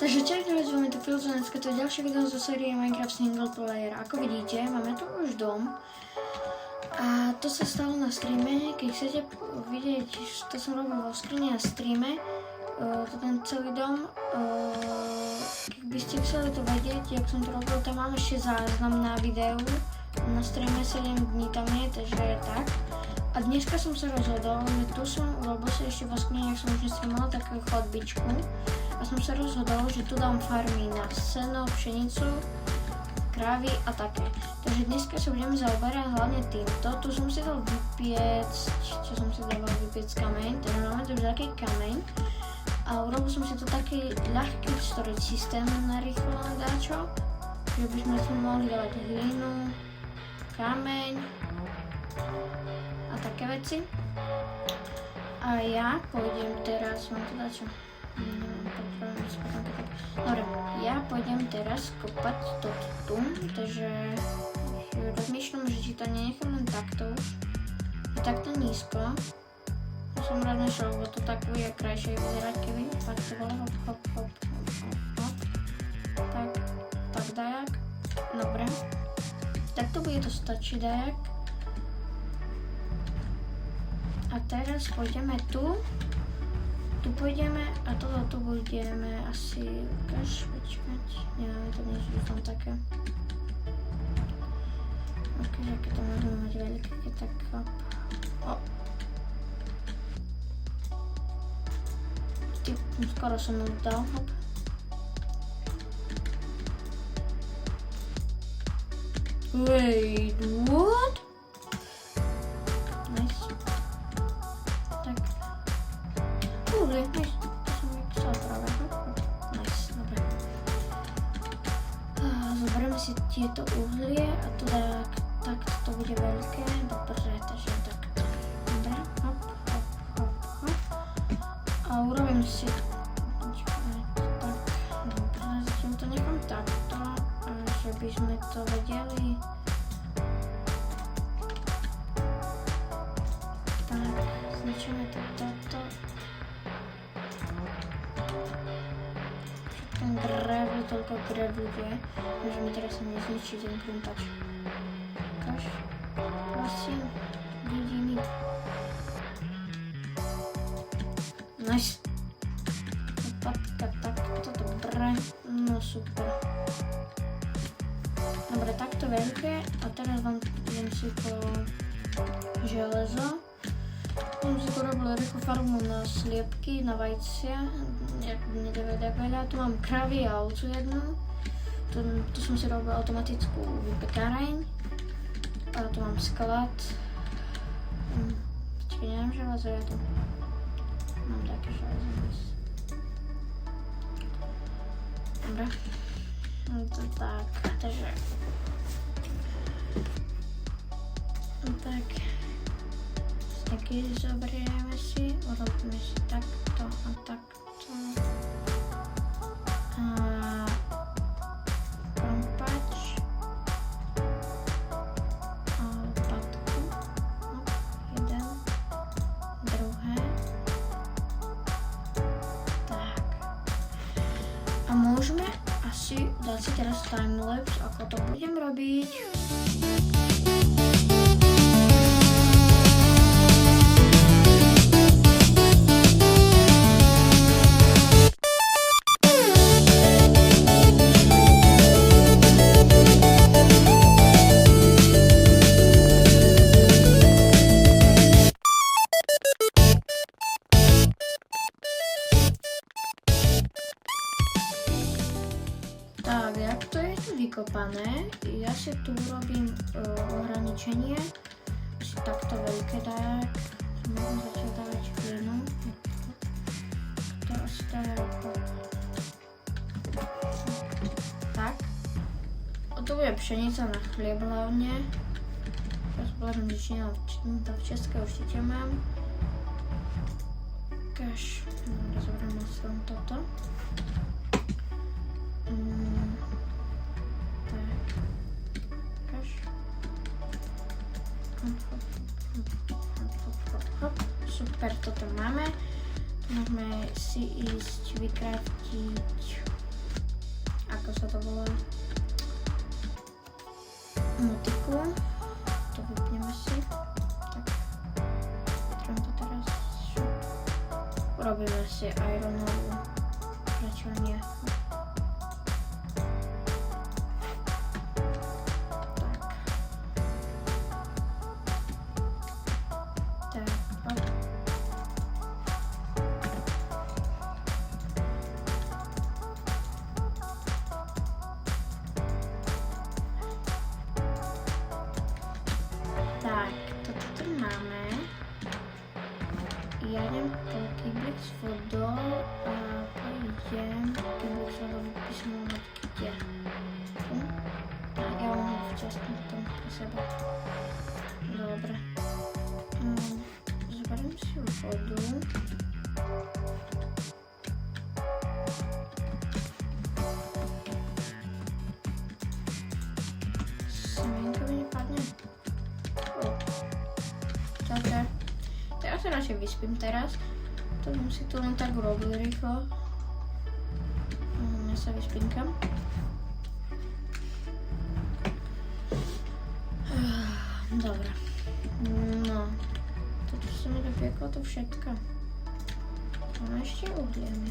Takže čau, s vami tu Filzonecka, to je ďalšie video zo série Minecraft Single Player. Ako vidíte, máme tu už dom. A to sa stalo na streame, keď chcete vidieť, to som robil vo skrini na streame, ten celý dom. Keď by ste chceli to vedieť, jak som to robil, tam mám ešte záznam na videu. Na streame 7 dní tam je, takže tak. A dneska som sa rozhodol, že tu som urobil si ešte vo skrini, jak som už nestreamoval, takú chodbičku. A som sa rozhodol, že tu dám farmy na seno, pšenicu, krávy a také. Takže dneska sa budeme zaoberať hlavne týmto. Tu som si dal vypiecť, čo som si dával vypiecť kameň, takže máme tu už taký kameň. A urobil som si tu taký ľahký storage systém na rýchlo na dáčo, že by sme si mohli dávať hlinu, kameň a také veci. A ja pôjdem teraz, mám to dačo. Dobre, ja pôjdem teraz kopať toto tu, takže rozmýšľam, že či to nenechám len takto už, takto nízko. Som rád nešiel, lebo to tak bude krajšie vyzerať, keby tak to bolo hop, hop, hop, hop, hop, tak dajak, dobre. Takto bude to stačiť dajak. A teraz pôjdeme tu. Tu pôjdeme a toto tu budeme asi počkať, nemáme to nič, dúfam také. Ok, keď to môžeme mať veľké, keď tak hop. Skoro som mu dal, hop. Wait, what? Nice. Tak. Nice, to som nepísal práve, nice, dobre. Zoberieme si tieto uhlie a tu takto to bude veľké, dobre, takže takto. Dobre, hop, hop, hop, hop. A urobím si, tak, dobre, zatím to nechám takto, že by sme to vedeli. Tak, zničíme to toto. Ten gravel, toľko gravelu je, môžeme teraz sa nezničiť ten krumpač. Kaž, prosím, vidí mi. Nice. Patka, takto, dobre, no super. Dobre, takto veľké a teraz vám idem si to železo. Som si to robil rýchlo farmu na sliepky, na vajcia, nedávaj veľa. Tu mám kravy a ovcu jednu. Tu som si robil automatickú pekáreň. A tu mám sklad. Počkej, nemám železo, ja tu mám také železo. Dobre. No to tak, takže tak. Taký zoberieme si, urobíme si takto a takto. A krumpač. A lopatku. Jeden, druhé. Tak. A môžeme asi dať si teraz timelapse, ako to budem robiť. Tak, jak to je tu vykopané, ja si tu urobím ohraničenie, asi takto veľké dať, môžem začať dávať hlinu, to asi dá tak, a to bude pšenica na chlieb hlavne, teraz povedem, že či to v české určite mám, kaž, zoberiem som toto. Super, toto máme. Môžeme si ísť vykraftiť to volá? Motiku. To vypneme si. Tak. Potrebujem to teraz. Urobíme si ironovú. Prečo nie? Tak, toto tu máme. Ja idem po Keyblade s vodou a pojdem Keyblade s vodou vypísať na kde. Tu. A ja mám ho včasne tam po sebe. Dobre. Zoberiem si vodu. Semienka mi nepadne. Dobre. Ja sa radšej vyspím teraz. To som si tu len tak urobil rýchlo. Ja sa vyspínkam. Dobre. No. Toto sa mi dopieklo to všetko. Máme ešte uhliemi.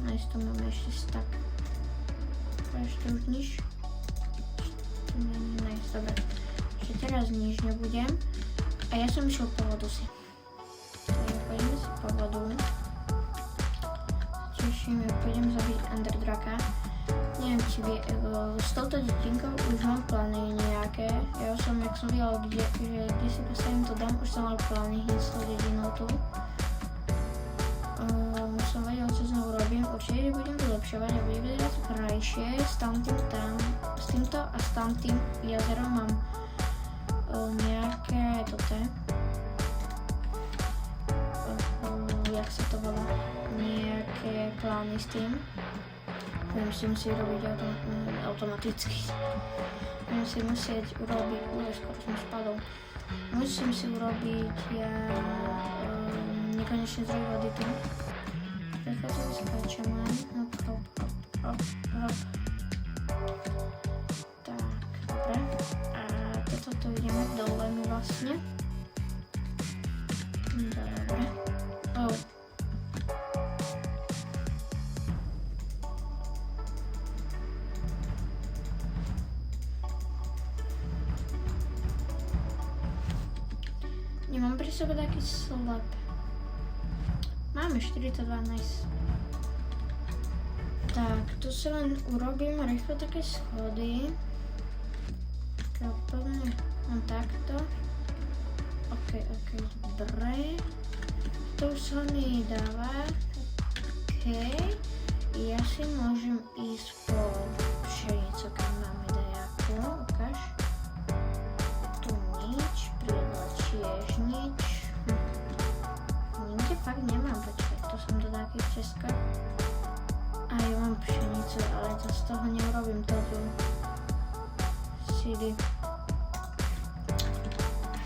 Nice, to máme ešte stack. Ešte už nič. Nice, dobre. Ešte teraz nič nebudem. A ja som išiel po vodu si. Takže poďme si po vodu. Tešíme, pôjdem zabiť Ender Draka. Neviem, či vie, s touto dedinkou už mám plány nejaké. Ja už som, jak som videla, kde si postavím to dom, už som mal plány hneď s tou dedinou tu. Už som vedel, čo znovu robím. Určite budem vylepšovať a bude vyzerať krajšie. S tamtým tam, s týmto a s tamtým jazerom mám nejaké toto, jak sa to volá, nejaké plány s tým. Musím si robiť automaticky. Budem si musieť urobiť, skoro som spadol. Musím si urobiť nekonečný zdroj vody tu. Preto to skáčem len. Hop. Tak, dobre. Toto ideme dole mi vlastne. Dobre. Nemám pri sebe taký slab. Máme 42, nice. Tak, tu si len urobím rýchlo také schody. Úplne takto. Ok, dobre. To už sa mi dáva. Ok. Ja si môžem ísť po pšenicu, keď máme dajakú. Ukáž. Tu nič. Priedla tiež nič. Nikde fakt nemám, počkaj. To som to taký v Česku. A ja mám pšenicu, ale to z toho neurobím to tu. CD.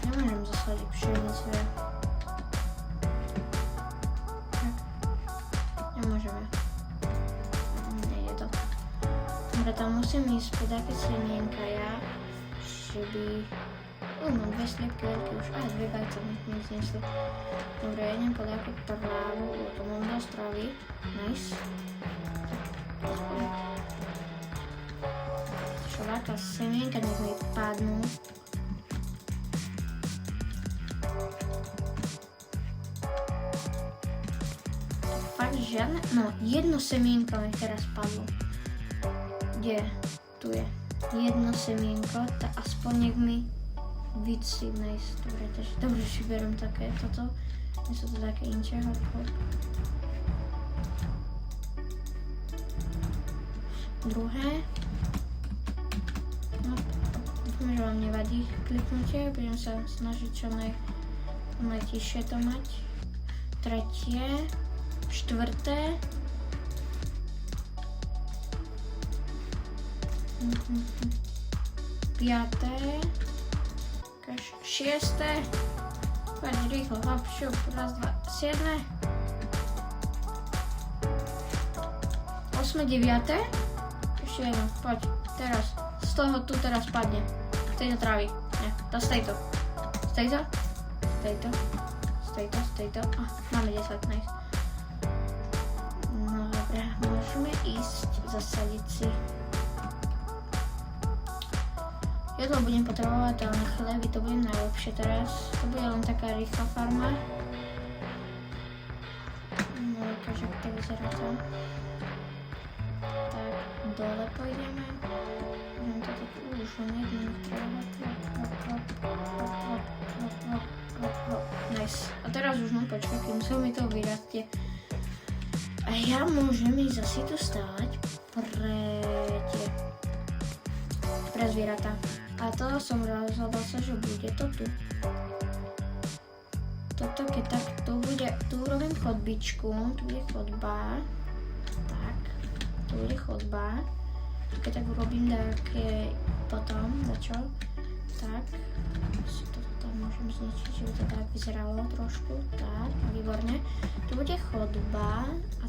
Nemôžem zasadiť pšenicu. Tak. Nemôžeme. Nejde to. Dobre, tam musím ísť po také semienka ja, že by... mám dve sliepky veľké už. Dve vajce mi znesli. Dobre, ja idem po také právu, to mám dosť travy. Nice. Šováka semienka, nech mi padnú. Fakt žiadne, no jedno semienko mi teraz padlo. Kde? Tu je. Jedno semienko, tak aspoň nech mi vyci, nice. Dobre, že beriem také toto. Nie sú to také inče, Druhé. No, dúfam, že vám nevadí kliknutie. Budem sa snažiť čo najtiššie to mať. Tretie. Štvrté. Piaté. Šiesté. Poď rýchlo, hop, šup, raz, dva, siedme. 8, 9. ešte jedno, poď, teraz. Z toho tu teraz padne. Z tejto trávy. Nie, z tejto. Z tejto? Z tejto. Z tejto, z tejto. Máme 10, nice. No dobre, môžeme ísť zasadiť si. Jedlo budem potrebovať, ale na chleby to bude najlepšie teraz. To bude len taká rýchla farma. No, ukáže, ako to vyzerá to. Tak, dole pôjdeme. Budem to tak už len jedným Nice. A teraz už mám počkať, kým sa mi to vyrastie. A ja môžem ísť asi tu stávať pre zvieratá. A to som rozhodol sa, že bude to tu. Toto keď tak tu bude, tu urobím chodbičku, tu bude chodba. Tak, tu bude chodba. Keď tak urobím také potom, začo. Tak, si toto tam môžem zničiť, že by to tak vyzeralo trošku. Tak, výborne. Tu bude chodba a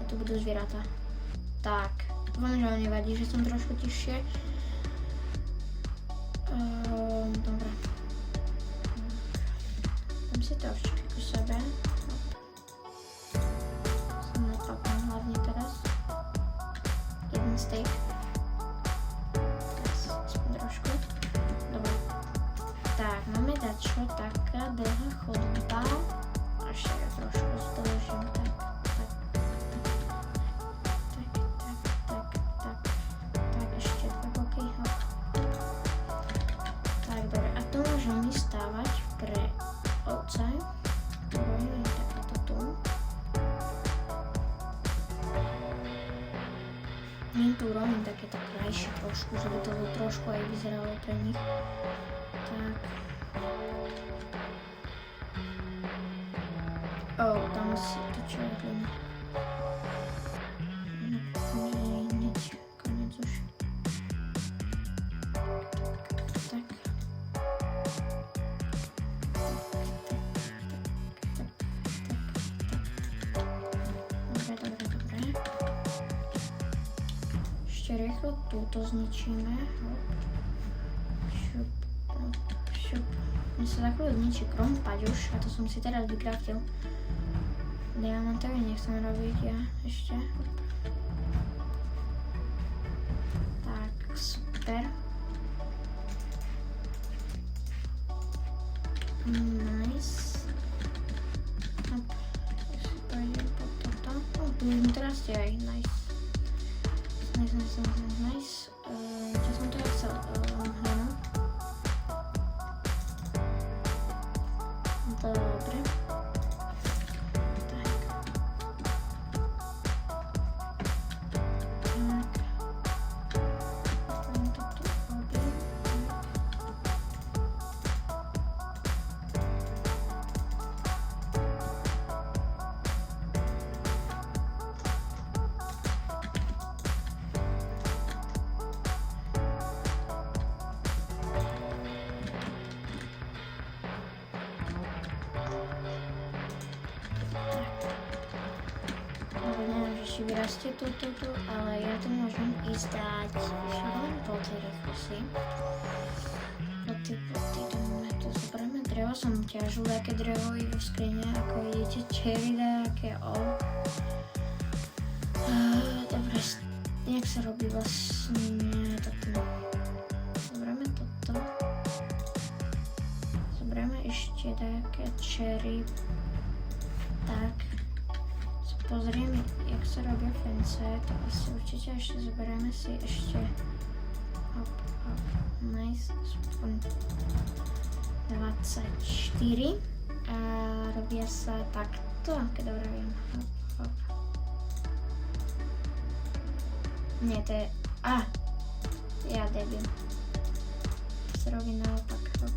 tu budú zvieratá. Tak, dúfam, že vám nevadí, že som trošku tiššie. Dobre. Dám si to ovčky ku sebe. Som napapám hlavne teraz. Jeden steak. Teraz aspoň trošku. Dobre. Tak, máme dať čo? Taká dlhá chodba. Ešte ja trošku zdĺžim. Tak, ešte dva boky. Tak, dobre. A to môžem stávať pre ovce. Urobíme takéto tu. Ním tu urobím takéto krajšie trošku, že by to trošku aj vyzeralo pre nich. Tak. Tam si to čo je hlina. Hneď, konec už. Tak. Dobre. Ešte rýchlo túto zničíme. Šup. Mne sa za chvíľu zničí krompať už, a to som si teraz vykraftil. Diamantovi nechcem robiť ja ešte. Tak, super. Nice. Hop. Pôjdem po toto. Tu mi teraz je aj nice. Nice. Čo som to ja chcel? Hlenu. Dobre. Vyrastie tu, ale ja to môžem ísť dať len po tej rýchlosti. Dáme tu, zoberieme drevo, som ťažil také drevo i vo skrine, ako vidíte, cherry také dobre, nejak sa robí vlastne toto. Zoberieme toto. Zoberieme ešte také cherry. Tak. Pozrieme, jak sa robia fence, to asi určite ešte zoberieme si ešte hop, nice, aspoň 24 a robia sa takto, keď dobre viem, hop. Nie, to je, ja debil, to sa robí naopak, hop.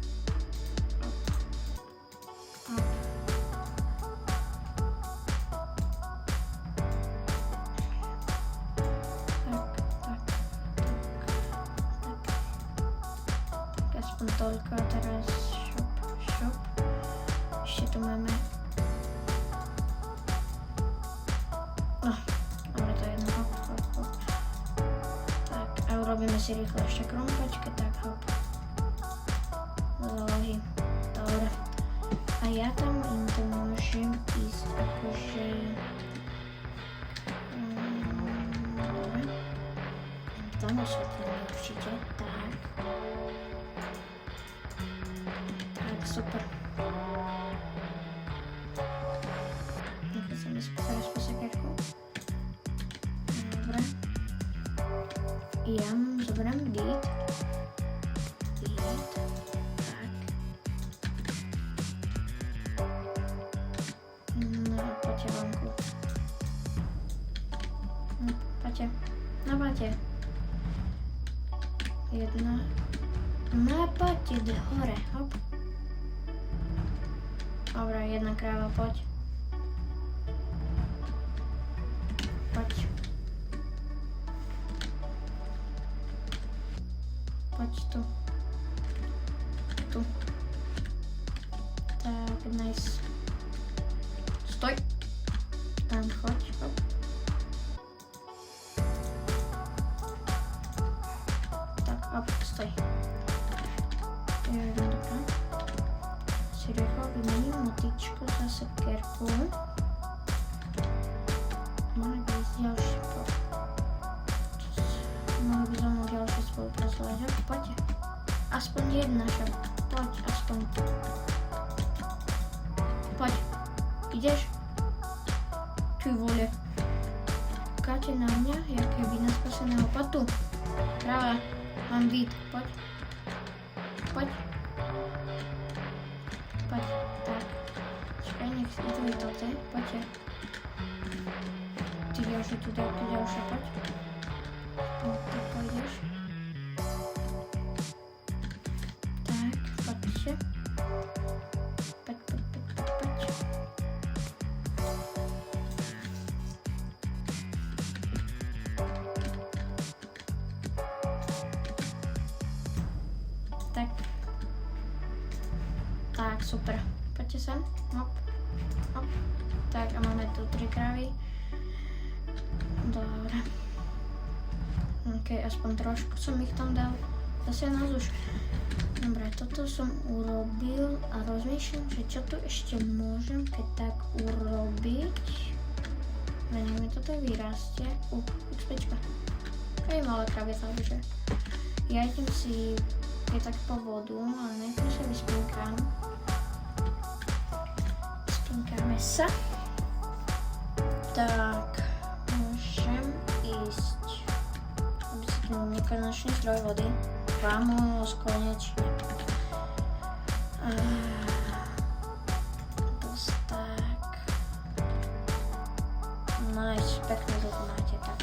Toľko, teraz šup. Ešte tu máme. Dobre, to je jedno. Hop. Urobíme si rýchlo ešte krompačky, tak hop. Zálohy. Dobre. A ja tam im to môžem ísť akože... Dobre. Tam osvetlíme určite, tak. Tak, super. Nechaj sa mi teraz po sekerku. Dobre. Ja zoberiem beat. Tak. No a poďte vonku. Poďte. No poďte. Jedna. No poďte hore. Hop. Dobre, jedna kráva, poď. Poď. Poď tu. Tu. Tak, nice. Stoj. Tam choď. Hop. Tak, hop, stoj. Dobre. Si rýchlo vymením motičku za sekerku. Mohli by ísť ďalší Mohli by so mnou ďalšie spolupracovať. Poďte. Aspoň jedna šap. Poď, aspoň. Poď. Ideš? Ty vole. Káte na mňa, jak keby na spaseného. Poď tu. Práve. Mám beat. Poď. Poď. Poď. Tak. Čakaj, nech si to vytote. Poďte. Ty ďalšie tu daj, ty ďalšie, poď. Ty pôjdeš. Tak, poďte. Poď. Tak. Tak, super. Poďte sem. Hop. Hop. Tak, a máme tu 3 krávy. Dobre. Ok, aspoň trošku som ich tam dal. Zase nás už. Dobre, toto som urobil a rozmýšľam, že čo tu ešte môžem keď tak urobiť. Nech mi toto vyrastie. XPčka. To je malé krávie, takže ja idem si keď tak po vodu, ale najprv sa vyspinkám. Spinkáme sa. Tak, môžem ísť, aby si tu nekonečný zdroj vody. Vamos, konečne. Dosť tak. Nice, pekne to tu máte, tak.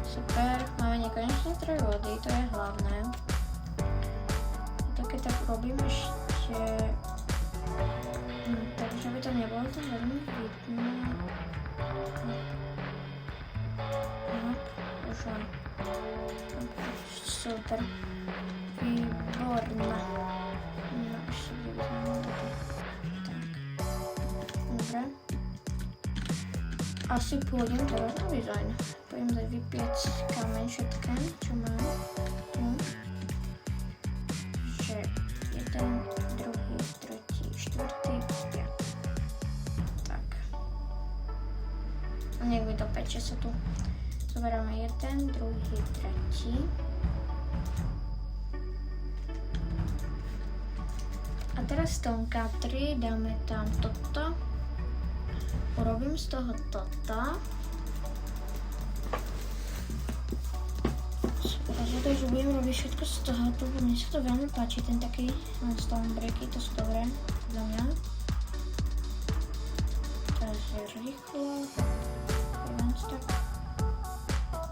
Super, máme nekonečný zdroj vody, to je hlavné. A to keď tak urobím ešte... takže by to nebolo tam veľmi vidno. Už len. Super. Výborná. No, ešte vyvezmeme toto. Tak. Dobre. Asi pôjdem teraz na dizajn. Pôjdem dať vypiec kameň všetkým, čo mám tu. Že jeden, druhý, tretí, štvrtý, piatý. Tak. Nech mi to peče sa tu. Zoberieme jeden, druhý, tretí. A teraz v tom K3 dáme tam toto. Urobím z toho toto. Takže budem robiť všetko z toho. Mne sa to veľmi páči, ten taký stone breaky, to sú dobré za mňa. Takže rýchlo. Tak.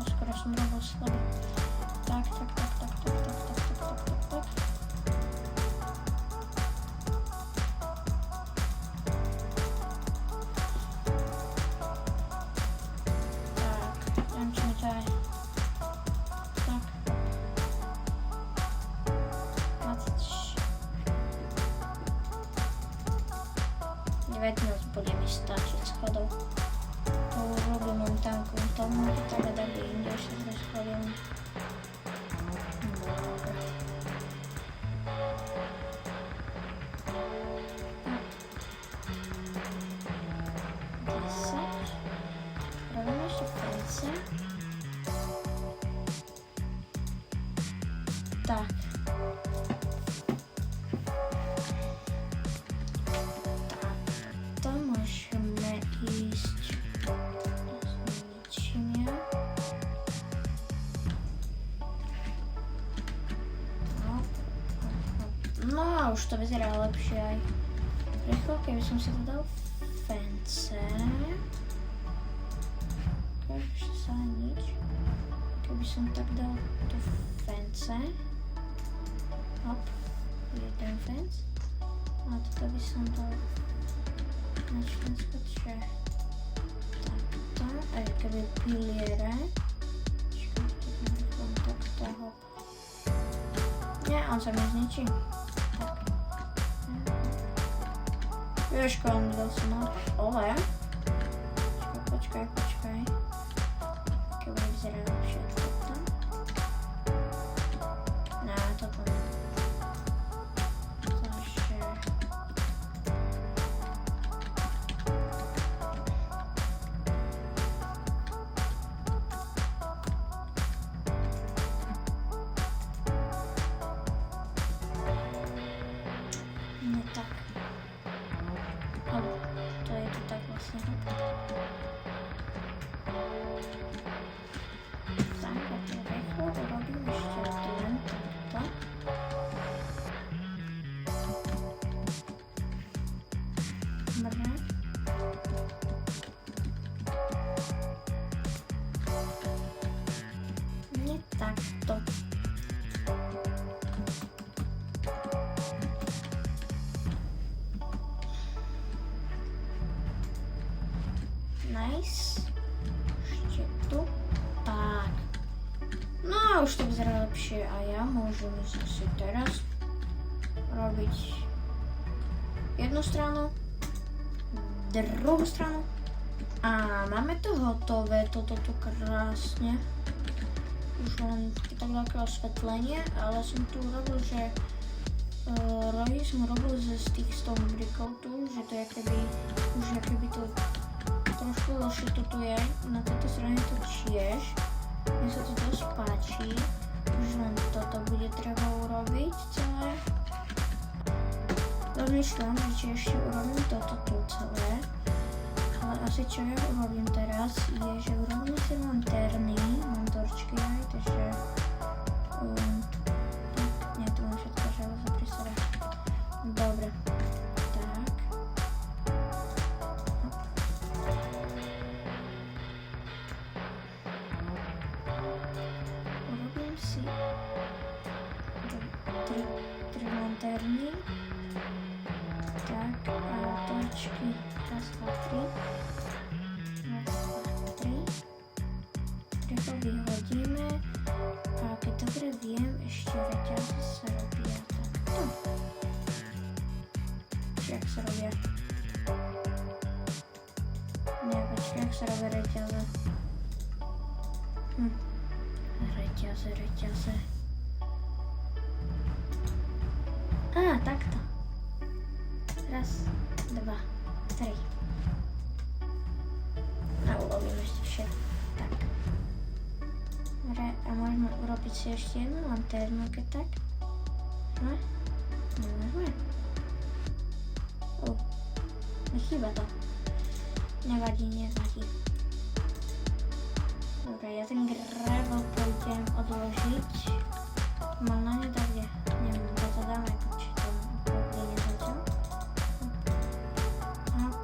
Skoro som robil slabý. Tak. Neviem, či mi to aj... Tak. 20 minút bude mi stačiť schodov. To urobím len tam kvôli tomu, že tak dali inde, že sme schodili. sú fence. Tak. Tam môžeme ísť. No, už to vyzerá lepšie aj. Rýchlo, keby som si to dal fence. Ešte sa nič. Keby som tak dal tu fence. Hop, jeden fence. A toto by som dal na člensko, čiže takto. Aj keby piliere. Takto, hop. Nie, on sa mi zničí. Vieš, koľko mi dal som ale. Počkaj. Keď bude vyzerať lepšie od toto. No, toto ne. Takže... Nie tak. To je to tak vlastne. Tak, a to rýchlo urobím ešte len takto. Dobre. Nie takto. Nice. Ešte tu. Tak. No a už to vyzerá lepšie a ja môžem si teraz robiť jednu stranu, druhú stranu a máme to hotové, toto tu krásne. Už len také osvetlenie, ale som tu urobil, že rohy som robil z tých stone brickov tu, že to je keby, už je keby to trošku lepšie to tu je, na tejto strane to tiež. Mne sa to dosť páči, už len toto bude treba urobiť celé. Rozmýšľam, že ešte urobím toto tu celé, ale asi čo ja urobím teraz je, že urobím si lanterny, mám torčky aj, takže nie, tu mám všetko železo pri sebe. Dobre. Tri lanterny. Tak, a torčky. Raz, dva, tri. Rýchlo vyhodíme. A keď dobre viem, ešte reťaze sa robia takto. Či jak sa robia? Nie, počkaj, jak sa robia reťaze. Reťaze. Á, takto. Raz, dva, tri. A ulovím ešte všetko. Tak. Dobre, a môžeme urobiť si ešte jednu lanternu, keď tak? No? Nemôžeme. Nechýba to. Nevadí. Dobre, ja ten gravel pôjdem odložiť. Mám na ne tak, kde? Neviem, to dáme, či to úplne zatiaľ. Hop.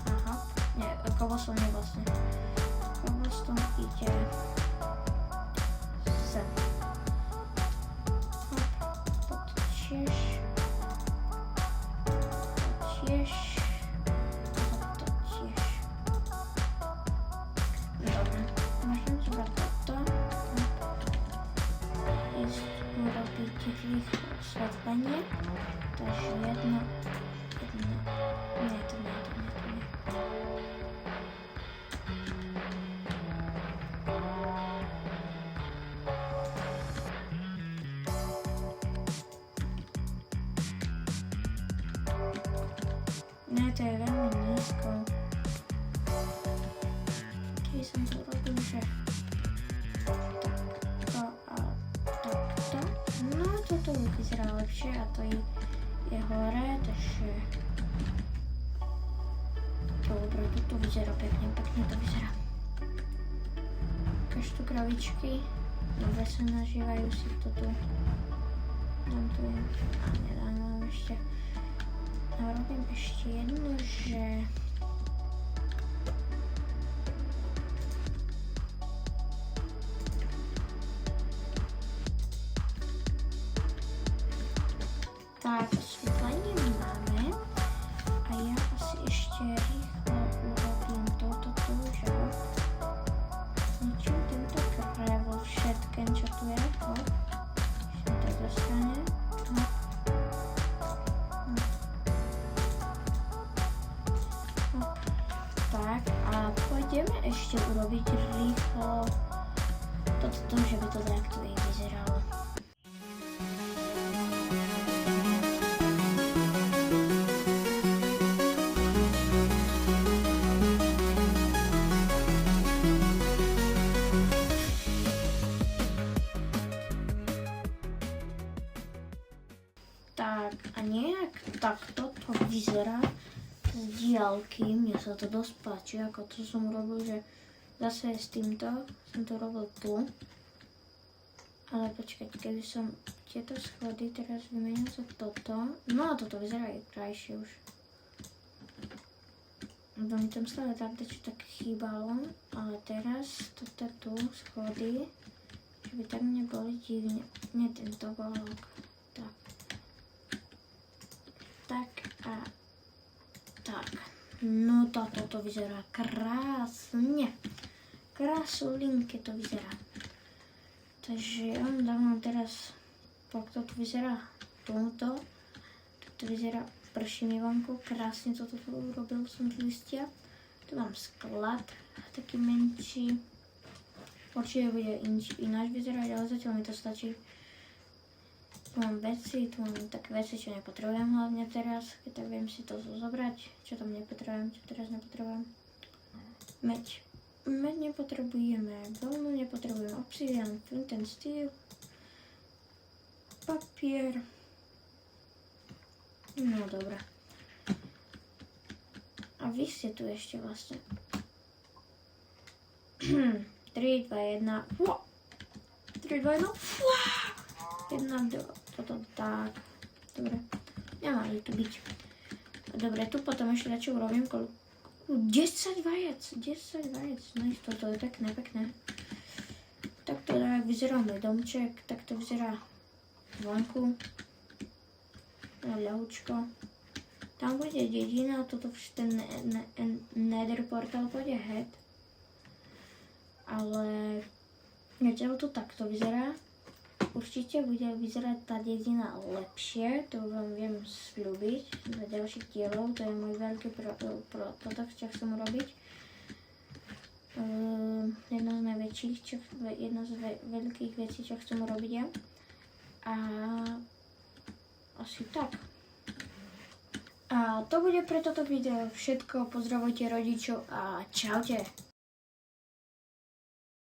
A hop. Nie, cobblestone je vlastne. Cobblestone ide sem. Hop. Toto tiež. Toto tiež. Dobre, môžem zobrať toto. Urobiť rýchlo osvetlenie. Takže jedno. Nie, to nie. Ne, to je veľmi nízko. Keby som to urobil, že takto a takto. No toto už vyzerá lepšie a to je hore, takže dobre, toto vyzerá pekne to vyzerá. Ukáž tu kravičky, dobre sa nažívajú si to tu. Dám tu je, a nedám ešte. A robím ešte jednu, že tak, osvietlenie máme a ja asi ešte rýchlo urobím toto tu, že ničím týmto krevo všetkým, čo tu je, hop, na tejto strane, hop. Hop. Tak a pôjdeme ešte urobiť rýchlo toto, že by to takto vyzeralo. Tak a nejak takto to vyzerá z diaľky, mne sa to dosť páči, ako to som urobil, že zase s týmto som to robil tu, ale počkať, keby som tieto schody teraz vymenil za toto, no a toto vyzerá aj krajšie už. Lebo mi tam stále tak chýbalo, ale teraz toto tu schody, že by tak neboli divne, nie tento balok, tak. Tak a tak. No toto vyzerá krásne. Kráslinke to vyzerá. Takže ja vám dávam teraz, takto to vyzerá tomuto. Toto vyzerá prší mi vonku. Krásne toto urobil som z listia. Tu mám sklad, taký menší. Určite bude ináč vyzerať, ale zatiaľ mi to stačí. Tu mám veci, tu mám také veci, čo nepotrebujem hlavne teraz, keď tak viem si to zobrať, čo tam nepotrebujem, čo teraz nepotrebujem. Meď. Meď nepotrebujeme, voľnu nepotrebujeme, obsidian, flint and steel, papier. No dobré. A vy ste tu ešte vlastne. 3, 2, 1, 3, 2, 1, 1, 2, toto tak, dobre, nemali tu byť. Dobre, tu potom ešte radšej urobím 10 vajec, no toto je pekné. Takto vyzerá môj domček, takto vyzerá vonku, ľahučko. Tam bude dedina, toto ten nether portal bude head, ale zatiaľ to takto vyzerá. Určite bude vyzerať tá dedina lepšie, to vám viem sľúbiť za ďalších dielov, to je môj veľký projekt, čo chcem urobiť. Jedna z veľkých vecí, čo chcem urobiť ja. A asi tak. A to bude pre toto video všetko, pozdravujte rodičov a čaute.